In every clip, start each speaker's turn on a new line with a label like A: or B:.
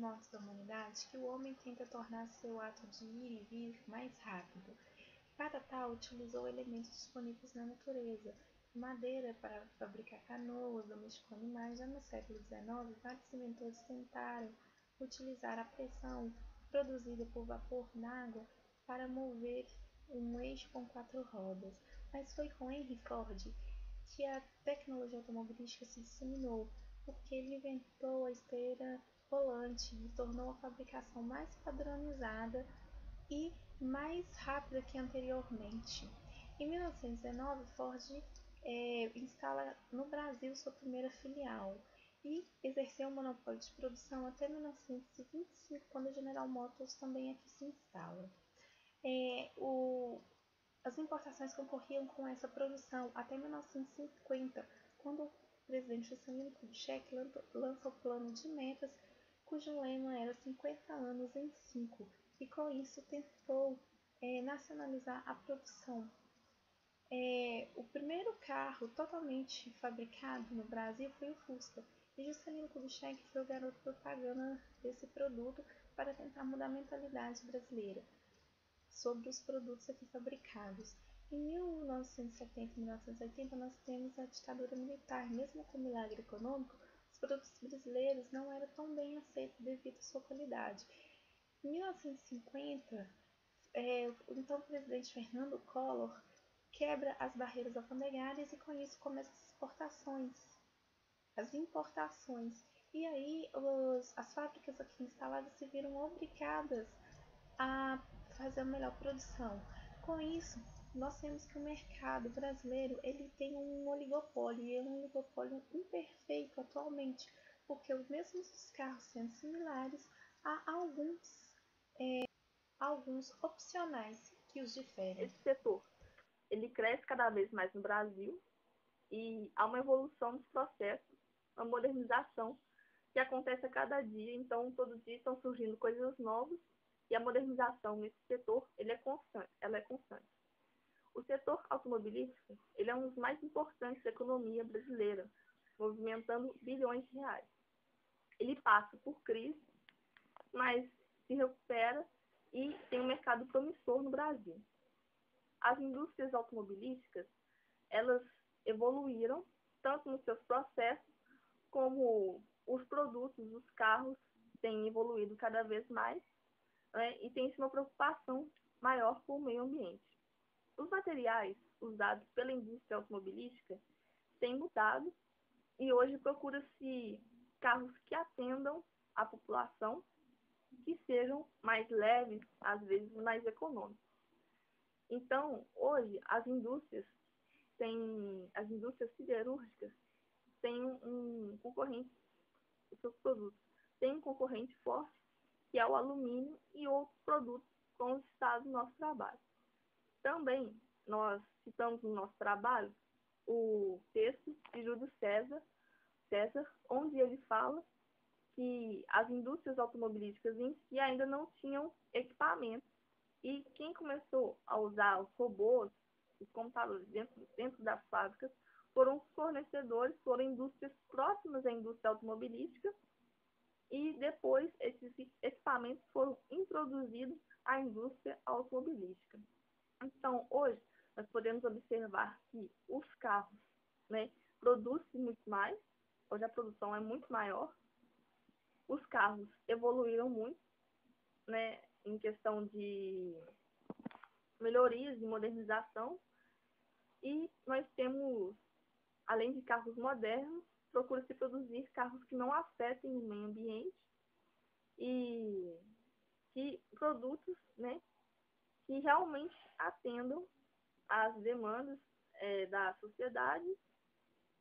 A: motos da humanidade que o homem tenta tornar seu ato de ir e vir mais rápido. Para tal, utilizou elementos disponíveis na natureza. Madeira para fabricar canoas, domesticou animais. Já no século XIX, vários inventores tentaram utilizar a pressão produzida por vapor na água para mover um eixo com 4 rodas, mas foi com Henry Ford que a tecnologia automobilística se disseminou, porque ele inventou a esteira rolante e tornou a fabricação mais padronizada e mais rápida que anteriormente. Em 1919, Ford instala no Brasil sua primeira filial e exerceu um monopólio de produção até 1925, quando a General Motors também aqui se instala. As importações concorriam com essa produção até 1950, quando o presidente Juscelino Kubitschek lança o plano de metas, cujo lema era 50 anos em 5, e com isso tentou nacionalizar a produção. O primeiro carro totalmente fabricado no Brasil foi o Fusca, e Juscelino Kubitschek foi o garoto propaganda desse produto para tentar mudar a mentalidade brasileira sobre os produtos aqui fabricados. Em 1970 e 1980, nós temos a ditadura militar. Mesmo com o milagre econômico, os produtos brasileiros não eram tão bem aceitos devido à sua qualidade. Em 1950, o então presidente Fernando Collor quebra as barreiras alfandegárias e com isso começam as importações. E aí as fábricas aqui instaladas se viram obrigadas a fazer a melhor produção. Com isso, nós temos que o mercado brasileiro ele tem um oligopólio, e é um oligopólio imperfeito atualmente, porque mesmo os carros sendo similares, há alguns opcionais que os diferem.
B: Esse setor, ele cresce cada vez mais no Brasil e há uma evolução dos processos, uma modernização que acontece a cada dia. Então, todo dia estão surgindo coisas novas e a modernização nesse setor ela é constante. O setor automobilístico ele é um dos mais importantes da economia brasileira, movimentando bilhões de reais. Ele passa por crise, mas se recupera e tem um mercado promissor no Brasil. As indústrias automobilísticas, elas evoluíram tanto nos seus processos como os produtos, os carros têm evoluído cada vez mais, né, e tem uma preocupação maior com o meio ambiente. Os materiais usados pela indústria automobilística têm mudado e hoje procura-se carros que atendam a população, que sejam mais leves, às vezes mais econômicos. Então, hoje, as indústrias siderúrgicas têm um concorrente, os seus produtos têm um concorrente forte, que é o alumínio e outros produtos com os citados no nosso trabalho. Também, nós citamos no nosso trabalho o texto de Júlio César, onde ele fala que as indústrias automobilísticas em si ainda não tinham equipamentos. E quem começou a usar os robôs, os computadores dentro das fábricas, foram os fornecedores, foram indústrias próximas à indústria automobilística, e depois esses equipamentos foram introduzidos à indústria automobilística. Então, hoje, nós podemos observar que os carros, né, produzem muito mais, hoje a produção é muito maior, os carros evoluíram muito, né, em questão de melhorias e modernização, e nós temos, além de carros modernos, procura-se produzir carros que não afetem o meio ambiente e que produtos, né, que realmente atendam às demandas da sociedade.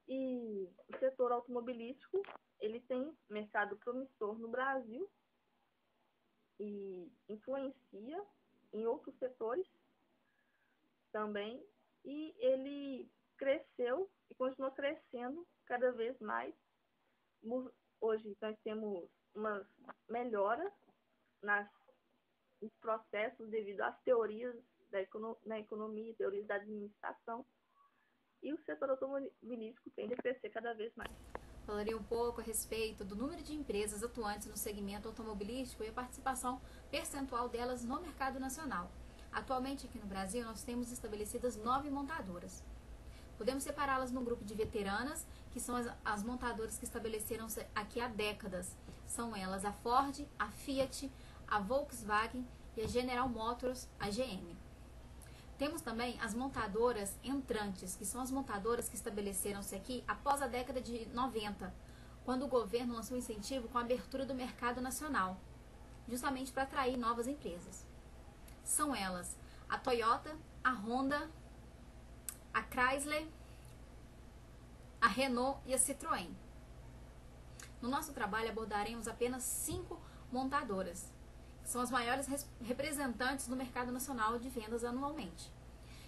B: E o setor automobilístico ele tem mercado promissor no Brasil e influencia em outros setores também, e ele cresceu e continua crescendo cada vez mais. Hoje nós temos uma melhora nos processos devido às teorias na economia, teorias da administração, e o setor automobilístico tende a crescer cada vez mais.
C: falarei um pouco a respeito do número de empresas atuantes no segmento automobilístico e a participação percentual delas no mercado nacional. Atualmente aqui no Brasil nós temos estabelecidas 9 montadoras. Podemos separá-las no grupo de veteranas, que são as montadoras que estabeleceram-se aqui há décadas. São elas a Ford, a Fiat, a Volkswagen e a General Motors, a GM. Temos também as montadoras entrantes, que são as montadoras que estabeleceram-se aqui após a década de 90, quando o governo lançou um incentivo com a abertura do mercado nacional, justamente para atrair novas empresas. São elas a Toyota, a Honda, a Chrysler, a Renault e a Citroën. No nosso trabalho abordaremos apenas 5 montadoras, que são as maiores representantes do mercado nacional de vendas anualmente.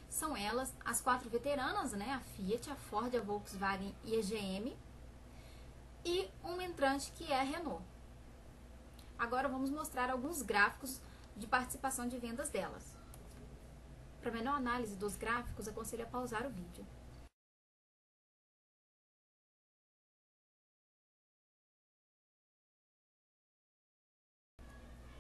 C: São elas as 4 veteranas, né? A Fiat, a Ford, a Volkswagen e a GM, e uma entrante que é a Renault. Agora vamos mostrar alguns gráficos de participação de vendas delas. Para menor análise dos gráficos, aconselho a pausar o vídeo.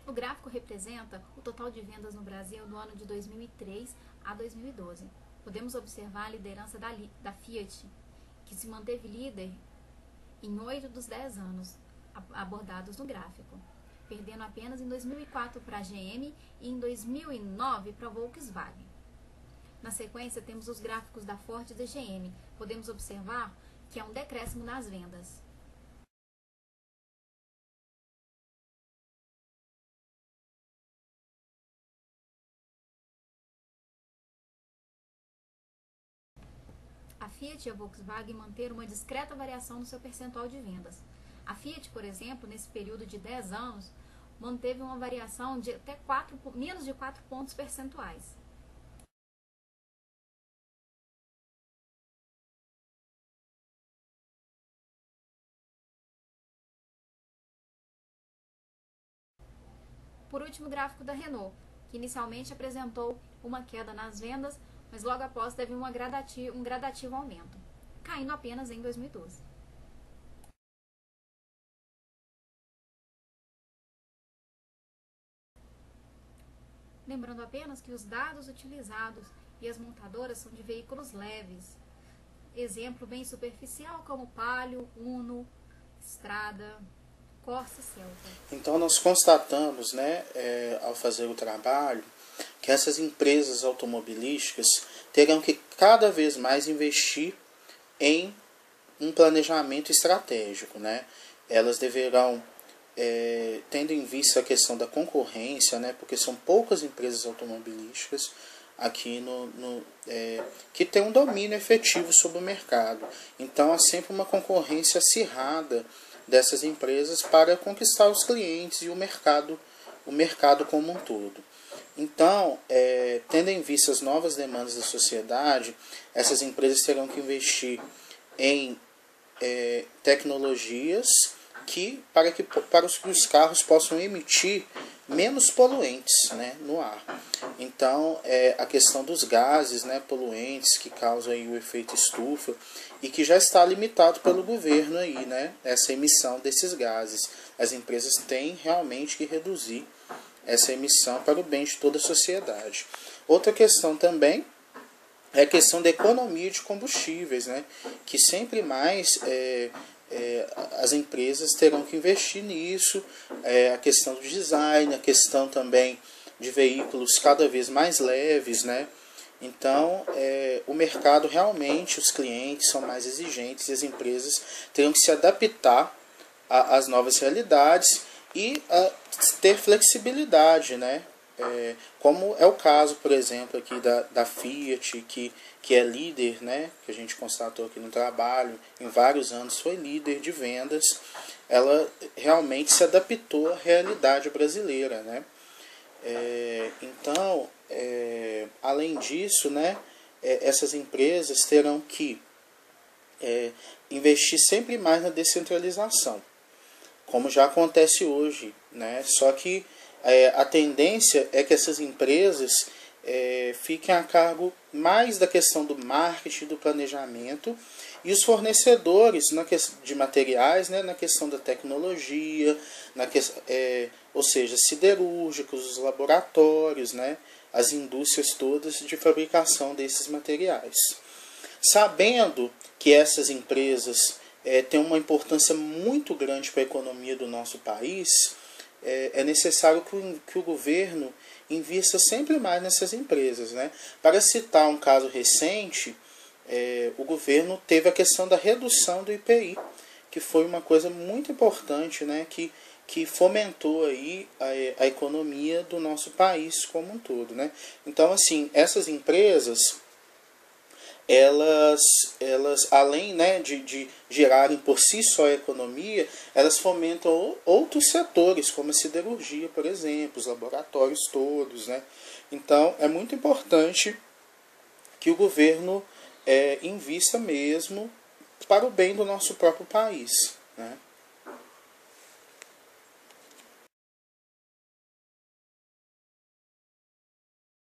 C: O gráfico representa o total de vendas no Brasil no ano de 2003 a 2012. Podemos observar a liderança da Fiat, que se manteve líder em 8 dos 10 anos abordados no gráfico, perdendo apenas em 2004 para a GM e em 2009 para a Volkswagen. Na sequência, temos os gráficos da Ford e da GM. Podemos observar que há um decréscimo nas vendas. A Fiat e a Volkswagen manteram uma discreta variação no seu percentual de vendas. A Fiat, por exemplo, nesse período de 10 anos, manteve uma variação de até menos de 4 pontos percentuais. Por último, o gráfico da Renault, que inicialmente apresentou uma queda nas vendas, mas logo após teve um gradativo aumento, caindo apenas em 2012. Lembrando apenas que os dados utilizados e as montadoras são de veículos leves. Exemplo bem superficial como Palio, Uno, Strada, Corsa e Celta.
D: Então nós constatamos, né, ao fazer o trabalho, que essas empresas automobilísticas terão que cada vez mais investir em um planejamento estratégico, né? Elas deverão, tendo em vista a questão da concorrência, né, porque são poucas empresas automobilísticas aqui que tem um domínio efetivo sobre o mercado. Então há sempre uma concorrência acirrada dessas empresas para conquistar os clientes e o mercado como um todo. Então, tendo em vista as novas demandas da sociedade, essas empresas terão que investir em tecnologias para que os carros possam emitir menos poluentes, né, no ar. Então, a questão dos gases, né, poluentes que causam aí o efeito estufa e que já está limitado pelo governo aí, né, essa emissão desses gases. As empresas têm realmente que reduzir essa emissão para o bem de toda a sociedade. Outra questão também é a questão da economia de combustíveis, né, que sempre mais as empresas terão que investir nisso, a questão do design, a questão também de veículos cada vez mais leves, né? Então, o mercado realmente, os clientes são mais exigentes e as empresas terão que se adaptar às novas realidades e ter flexibilidade, né? Como é o caso, por exemplo, aqui da Fiat, que é líder, né? Que a gente constatou aqui no trabalho, em vários anos foi líder de vendas. Ela realmente se adaptou à realidade brasileira, né? Então, além disso, né, essas empresas terão que investir sempre mais na descentralização, como já acontece hoje, né? Só que a tendência é que essas empresas fiquem a cargo mais da questão do marketing, do planejamento E os fornecedores de materiais, né, na questão da tecnologia, ou seja, siderúrgicos, os laboratórios, né, as indústrias todas de fabricação desses materiais. Sabendo que essas empresas têm uma importância muito grande para a economia do nosso país, é necessário que o governo invista sempre mais nessas empresas, né? Para citar um caso recente, o governo teve a questão da redução do IPI, que foi uma coisa muito importante, né? Que fomentou aí a economia do nosso país como um todo, né? Então, assim, essas empresas, elas além, né, de gerarem por si só a economia, elas fomentam outros setores, como a siderurgia, por exemplo, os laboratórios todos, né? Então, é muito importante que o governo invista mesmo para o bem do nosso próprio país, né?